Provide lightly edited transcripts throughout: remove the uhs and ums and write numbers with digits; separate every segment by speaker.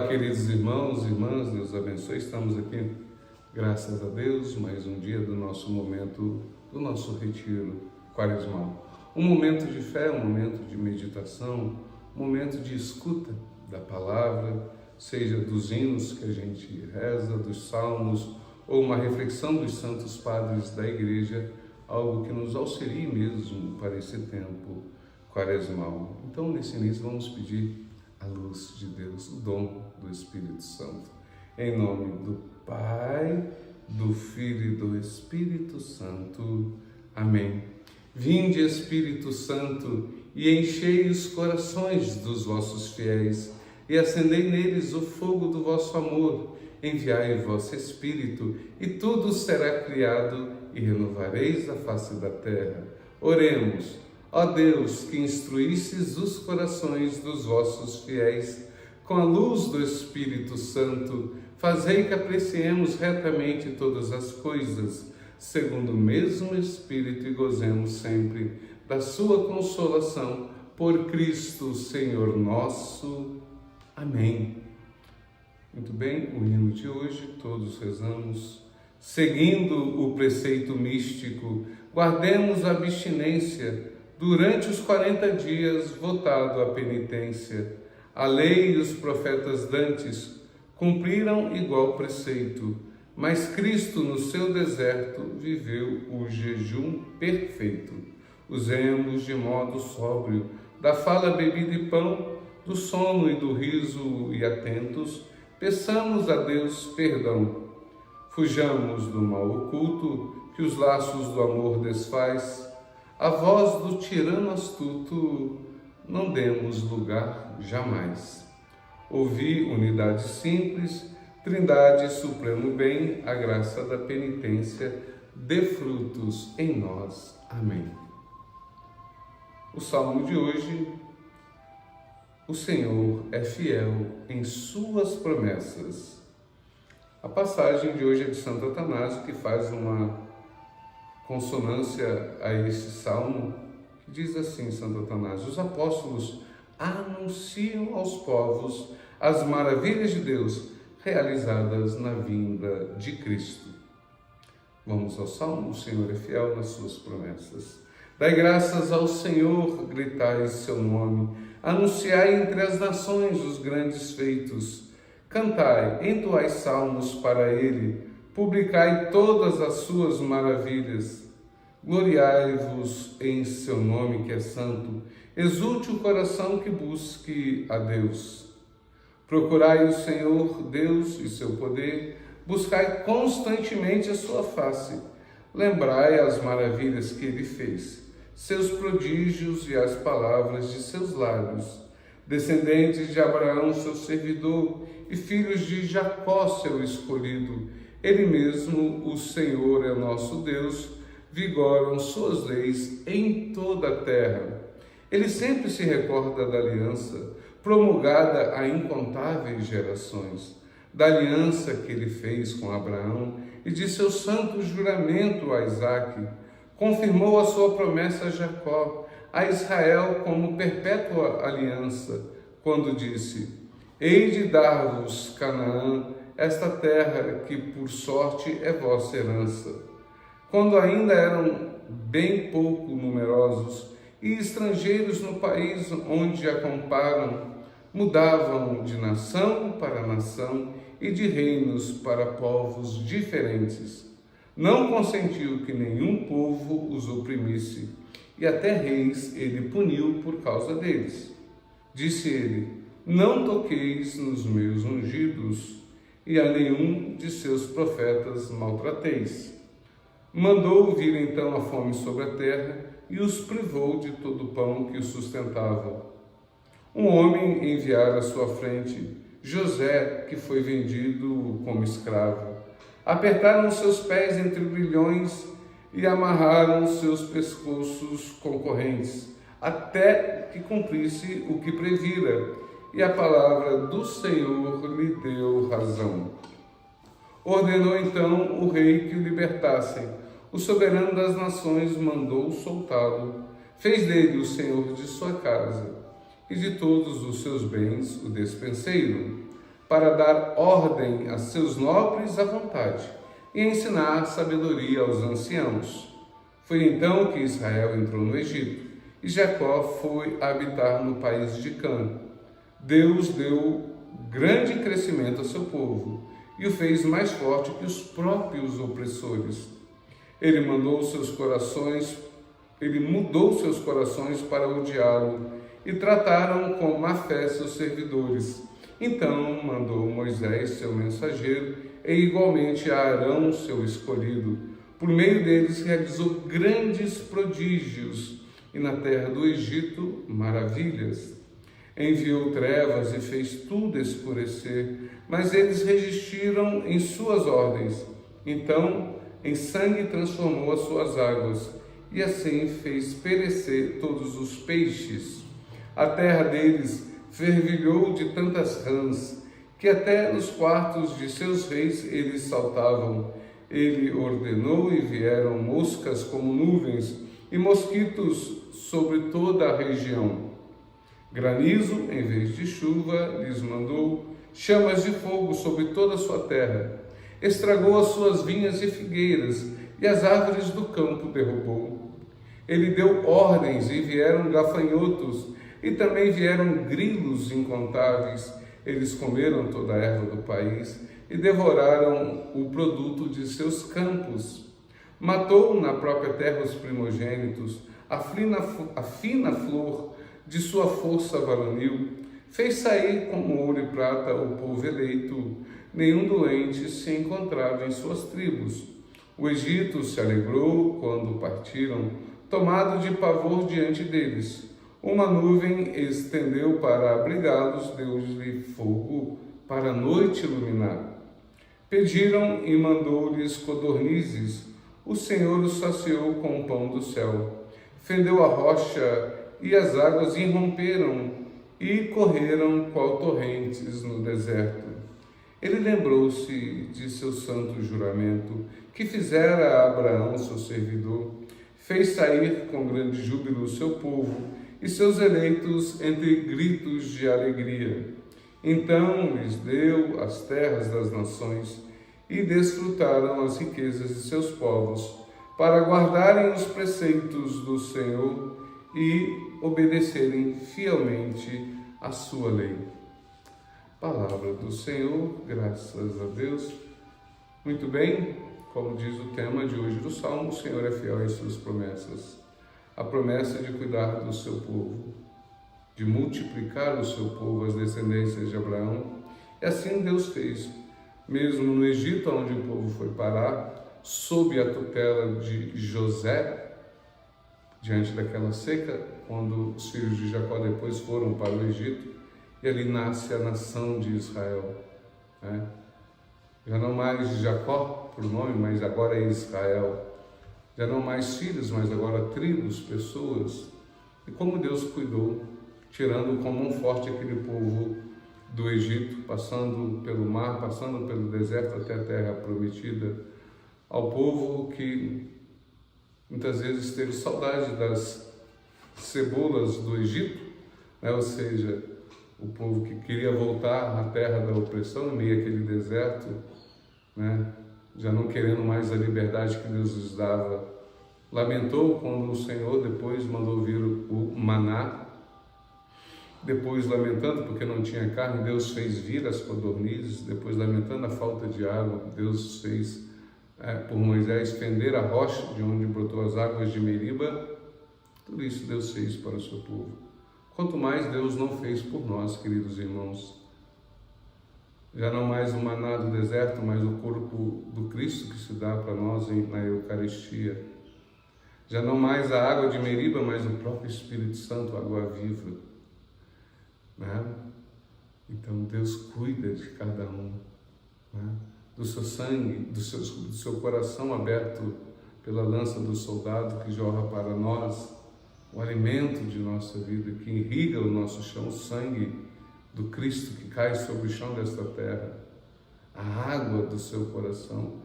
Speaker 1: queridos irmãos e irmãs, Deus abençoe. Estamos aqui, graças a Deus, mais um dia do nosso momento, do nosso retiro quaresmal. Um momento de fé, um momento de meditação, um momento de escuta da palavra, seja dos hinos que a gente reza, dos salmos, ou uma reflexão dos santos padres da igreja, algo que nos auxilie mesmo para esse tempo quaresmal. Então, nesse início, vamos pedir a luz de Deus, o dom do Espírito Santo. Em nome do Pai, do Filho e do Espírito Santo. Amém. Vinde, Espírito Santo, e enchei os corações dos vossos fiéis, e acendei neles o fogo do vosso amor. Enviai o vosso Espírito, e tudo será criado, e renovareis a face da terra. Oremos. Ó Deus, que instruístes os corações dos vossos fiéis, com a luz do Espírito Santo, fazei que apreciemos retamente todas as coisas, segundo o mesmo Espírito, e gozemos sempre da sua consolação, por Cristo, Senhor nosso. Amém. Muito bem, o hino de hoje, todos rezamos. Seguindo o preceito místico, guardemos a abstinência durante os 40 dias votado à penitência. A lei e os profetas dantes cumpriram igual preceito, mas Cristo no seu deserto viveu o jejum perfeito. Usemos de modo sóbrio da fala, bebida e pão, do sono e do riso, e atentos, peçamos a Deus perdão. Fujamos do mal oculto que os laços do amor desfaz. A voz do tirano astuto não demos lugar jamais. Ouvi unidade simples, Trindade supremo bem, a graça da penitência dê frutos em nós. Amém. O salmo de hoje: o Senhor é fiel em suas promessas. A passagem de hoje é de Santo Atanásio, que faz uma consonância a esse salmo, que diz assim, Santo Atanásio: os apóstolos anunciam aos povos as maravilhas de Deus realizadas na vinda de Cristo. Vamos ao salmo. O Senhor é fiel nas suas promessas. Dai graças ao Senhor, gritai seu nome, anunciai entre as nações os grandes feitos, cantai, entoai salmos para ele, publicai todas as suas maravilhas. Gloriai-vos em seu nome que é santo, exulte o coração que busque a Deus. Procurai o Senhor Deus e seu poder, buscai constantemente a sua face. Lembrai as maravilhas que ele fez, seus prodígios e as palavras de seus lábios. Descendentes de Abraão, seu servidor, e filhos de Jacó, seu escolhido, ele mesmo, o Senhor, é nosso Deus, vigoram suas leis em toda a terra. Ele sempre se recorda da aliança, promulgada a incontáveis gerações, da aliança que ele fez com Abraão e de seu santo juramento a Isaque. Confirmou a sua promessa a Jacó, a Israel como perpétua aliança, quando disse: hei de dar-vos Canaã, esta terra que por sorte é vossa herança. Quando ainda eram bem pouco numerosos e estrangeiros no país onde acamparam, mudavam de nação para nação e de reinos para povos diferentes. Não consentiu que nenhum povo os oprimisse, e até reis ele puniu por causa deles. Disse ele: não toqueis nos meus ungidos, e a nenhum de seus profetas maltrateis. Mandou vir então a fome sobre a terra e os privou de todo o pão que os sustentava. Um homem enviara à sua frente José, que foi vendido como escravo. Apertaram seus pés entre grilhões e amarraram seus pescoços com correntes, até que cumprisse o que previra, e a palavra do Senhor lhe deu razão. Ordenou então o rei que o libertassem. O soberano das nações mandou soltá-lo. Fez dele o senhor de sua casa e de todos os seus bens o despenseiro. para dar ordem a seus nobres à vontade e ensinar sabedoria aos anciãos. Foi então que Israel entrou no Egito e Jacó foi habitar no país de Cã. Deus deu grande crescimento a seu povo e o fez mais forte que os próprios opressores. Ele mudou seus corações para odiá-lo e trataram com má fé seus servidores. Então mandou Moisés, seu mensageiro, e igualmente a Arão, seu escolhido. Por meio deles realizou grandes prodígios e na terra do Egito maravilhas. Enviou trevas e fez tudo escurecer, mas eles resistiram em suas ordens. Então, em sangue transformou as suas águas, e assim fez perecer todos os peixes. A terra deles fervilhou de tantas rãs, que até nos quartos de seus reis eles saltavam. Ele ordenou e vieram moscas como nuvens, e mosquitos sobre toda a região. Granizo, em vez de chuva, lhes mandou, chamas de fogo sobre toda a sua terra. Estragou as suas vinhas e figueiras, e as árvores do campo derrubou. Ele deu ordens e vieram gafanhotos, e também vieram grilos incontáveis. Eles comeram toda a erva do país e devoraram o produto de seus campos. Matou na própria terra os primogênitos, a fina flor de sua força varonil. Fez sair como ouro e prata o povo eleito. Nenhum doente se encontrava em suas tribos. O Egito se alegrou quando partiram, tomado de pavor diante deles. Uma nuvem estendeu para abrigá-los, deu-lhe fogo para a noite iluminar. Pediram e mandou-lhes codornizes. O Senhor os saciou com o pão do céu. Fendeu a rocha e as águas irromperam e correram qual torrentes no deserto. Ele lembrou-se de seu santo juramento, que fizera a Abraão, seu servidor. Fez sair com grande júbilo o seu povo e seus eleitos entre gritos de alegria. Então lhes deu as terras das nações e desfrutaram as riquezas de seus povos, para guardarem os preceitos do Senhor e obedecerem fielmente a sua lei. Palavra do Senhor, graças a Deus. Muito bem, como diz o tema de hoje do Salmo, o Senhor é fiel em suas promessas. A promessa de cuidar do seu povo, de multiplicar o seu povo, as descendências de Abraão. E assim Deus fez. Mesmo no Egito, onde o povo foi parar, sob a tutela de José, diante daquela seca, quando os filhos de Jacó depois foram para o Egito, e ali nasce a nação de Israel. Já não mais Jacó, por nome, mas agora é Israel. Já não mais filhos, mas agora tribos, pessoas. E como Deus cuidou, tirando com mão forte aquele povo do Egito, passando pelo mar, passando pelo deserto até a terra prometida, ao povo que muitas vezes teve saudade das cebolas do Egito, ou seja, o povo que queria voltar à terra da opressão, em meio àquele deserto, já não querendo mais a liberdade que Deus lhes dava. Lamentou quando o Senhor depois mandou vir o maná. Depois, lamentando porque não tinha carne, Deus fez vir as codornizes. Depois, lamentando a falta de água, Deus fez por Moisés fender a rocha de onde brotou as águas de Meriba. Tudo isso Deus fez para o seu povo. Quanto mais Deus não fez por nós, queridos irmãos. Já não mais o maná do deserto, mas o corpo do Cristo que se dá para nós na Eucaristia. Já não mais a água de Meriba, mas o próprio Espírito Santo, a água viva. Então Deus cuida de cada um, do seu sangue, do seu coração aberto pela lança do soldado que jorra para nós o alimento de nossa vida, que irriga o nosso chão, o sangue do Cristo que cai sobre o chão desta terra, a água do seu coração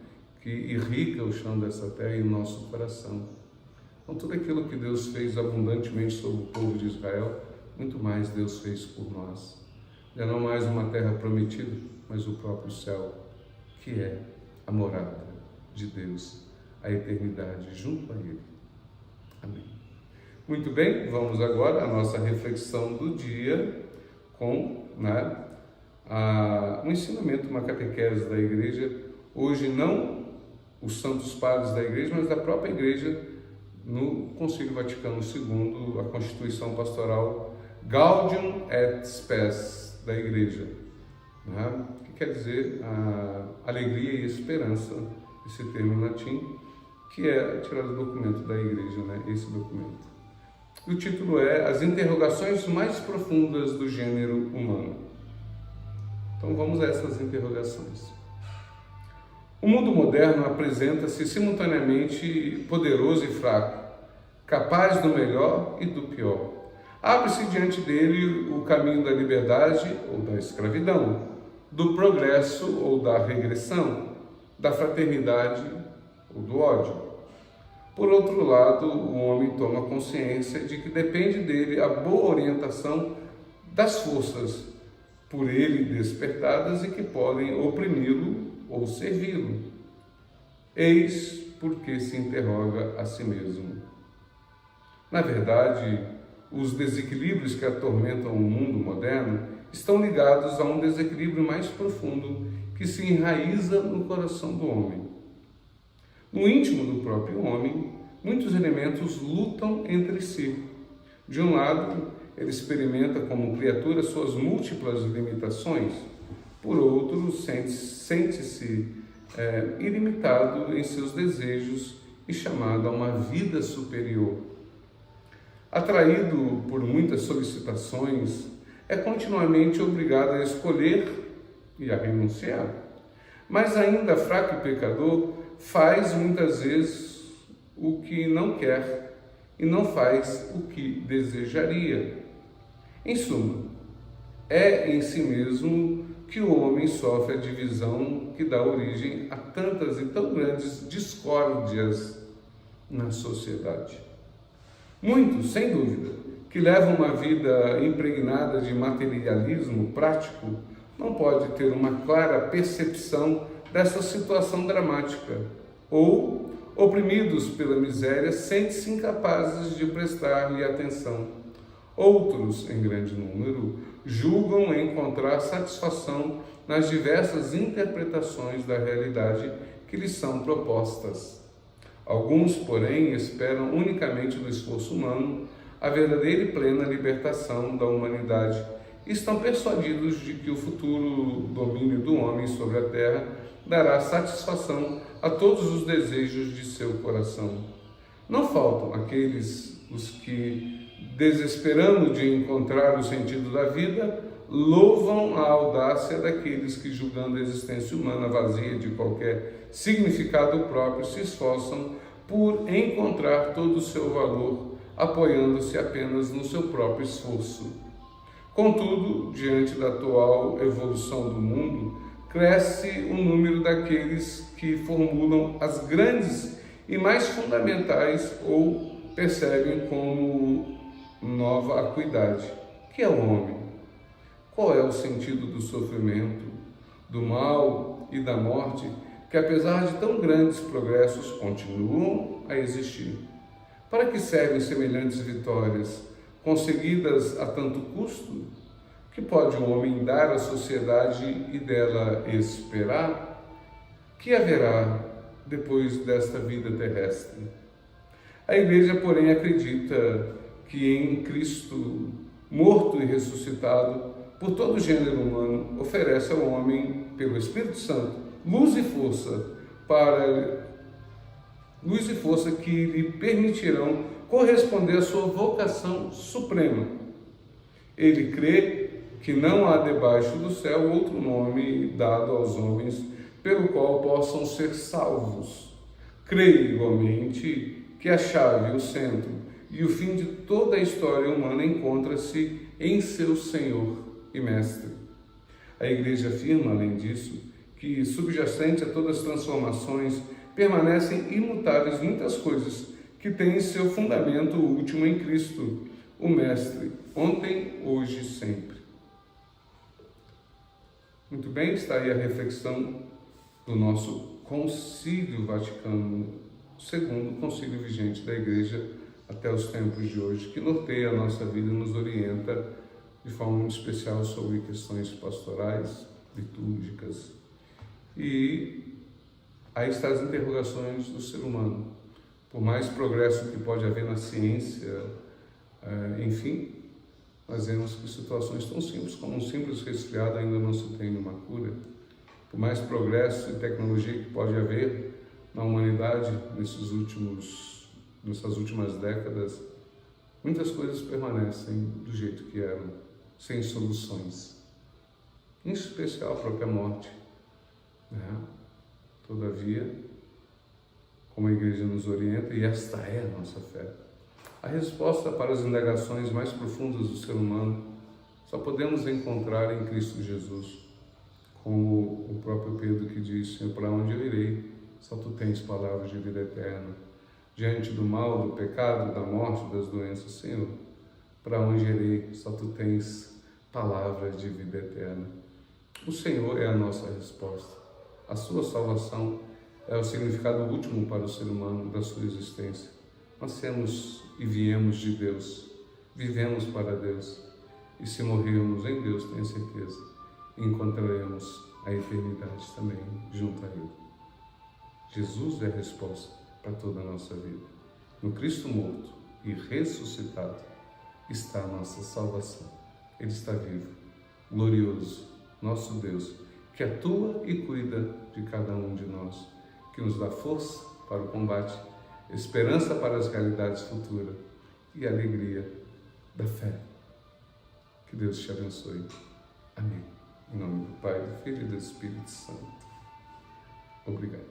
Speaker 1: que irriga o chão desta terra e o nosso coração. Então tudo aquilo que Deus fez abundantemente sobre o povo de Israel, muito mais Deus fez por nós. Já não mais uma terra prometida, mas o próprio céu, que é a morada de Deus, a eternidade junto a Ele. Amém. Muito bem, vamos agora à nossa reflexão do dia com um ensinamento, uma catequese da Igreja. Hoje não os santos padres da Igreja, mas da própria Igreja no Concílio Vaticano II, a Constituição Pastoral Gaudium et Spes da Igreja, que quer dizer a alegria e esperança, esse termo em latim, que é tirado do documento da Igreja, esse documento. O título é As Interrogações Mais Profundas do Gênero Humano. Então vamos a essas interrogações. O mundo moderno apresenta-se simultaneamente poderoso e fraco, capaz do melhor e do pior. Abre-se diante dele o caminho da liberdade ou da escravidão, do progresso ou da regressão, da fraternidade ou do ódio. Por outro lado, o homem toma consciência de que depende dele a boa orientação das forças por ele despertadas e que podem oprimi-lo ou servi-lo. Eis porque se interroga a si mesmo. Na verdade, os desequilíbrios que atormentam o mundo moderno estão ligados a um desequilíbrio mais profundo que se enraiza no coração do homem. No íntimo do próprio homem, muitos elementos lutam entre si. De um lado, ele experimenta como criatura suas múltiplas limitações. Por outro, sente-se ilimitado em seus desejos e chamado a uma vida superior. Atraído por muitas solicitações, é continuamente obrigado a escolher e a renunciar. Mas ainda fraco e pecador, faz muitas vezes o que não quer e não faz o que desejaria. Em suma, é em si mesmo que o homem sofre a divisão que dá origem a tantas e tão grandes discórdias na sociedade. Muitos, sem dúvida, que levam uma vida impregnada de materialismo prático, não pode ter uma clara percepção dessa situação dramática, ou, oprimidos pela miséria, sentem-se incapazes de prestar-lhe atenção. Outros, em grande número, julgam encontrar satisfação nas diversas interpretações da realidade que lhes são propostas. Alguns, porém, esperam unicamente do esforço humano a verdadeira e plena libertação da humanidade e estão persuadidos de que o futuro domínio do homem sobre a terra dará satisfação a todos os desejos de seu coração. Não faltam aqueles os que, desesperando de encontrar o sentido da vida, louvam a audácia daqueles que, julgando a existência humana vazia de qualquer significado próprio, se esforçam por encontrar todo o seu valor, apoiando-se apenas no seu próprio esforço. Contudo, diante da atual evolução do mundo, cresce o número daqueles que formulam as grandes e mais fundamentais ou percebem como nova acuidade, que é o homem. Qual é o sentido do sofrimento, do mal e da morte, que apesar de tão grandes progressos continuam a existir? Para que servem semelhantes vitórias, conseguidas a tanto custo? Que pode o homem dar à sociedade e dela esperar? Que haverá depois desta vida terrestre? A Igreja, porém, acredita que em Cristo, morto e ressuscitado, por todo o gênero humano, oferece ao homem, pelo Espírito Santo, luz e força que lhe permitirão corresponder à sua vocação suprema. Ele crê que não há debaixo do céu outro nome dado aos homens pelo qual possam ser salvos. Crê igualmente que a chave, o centro e o fim de toda a história humana encontra-se em seu Senhor e Mestre. A Igreja afirma, além disso, que subjacente a todas as transformações permanecem imutáveis muitas coisas que têm seu fundamento último em Cristo, o Mestre, ontem, hoje e sempre. Muito bem, está aí a reflexão do nosso Concílio Vaticano II, concílio vigente da Igreja até os tempos de hoje, que norteia a nossa vida e nos orienta de forma muito especial sobre questões pastorais, litúrgicas. E aí estão as interrogações do ser humano. Por mais progresso que pode haver na ciência, enfim, nós vemos que situações tão simples como um simples resfriado ainda não se tem uma cura. Por mais progresso e tecnologia que pode haver na humanidade nessas últimas décadas, muitas coisas permanecem do jeito que eram, sem soluções. Em especial a própria morte. Todavia, como a Igreja nos orienta, e esta é a nossa fé, a resposta para as indagações mais profundas do ser humano só podemos encontrar em Cristo Jesus. Como o próprio Pedro que diz: Senhor, para onde eu irei? Só tu tens palavras de vida eterna. Diante do mal, do pecado, da morte, das doenças, Senhor, para onde irei? Só tu tens palavras de vida eterna. O Senhor é a nossa resposta. A sua salvação é o significado último para o ser humano da sua existência. Nós temos e viemos de Deus, vivemos para Deus, e se morrermos em Deus, tenho certeza, encontraremos a eternidade também junto a Ele. Jesus é a resposta para toda a nossa vida. No Cristo morto e ressuscitado está a nossa salvação. Ele está vivo, glorioso, nosso Deus, que atua e cuida de cada um de nós, que nos dá força para o combate, esperança para as realidades futuras e alegria da fé. Que Deus te abençoe. Amém. Em nome do Pai, do Filho e do Espírito Santo. Obrigado.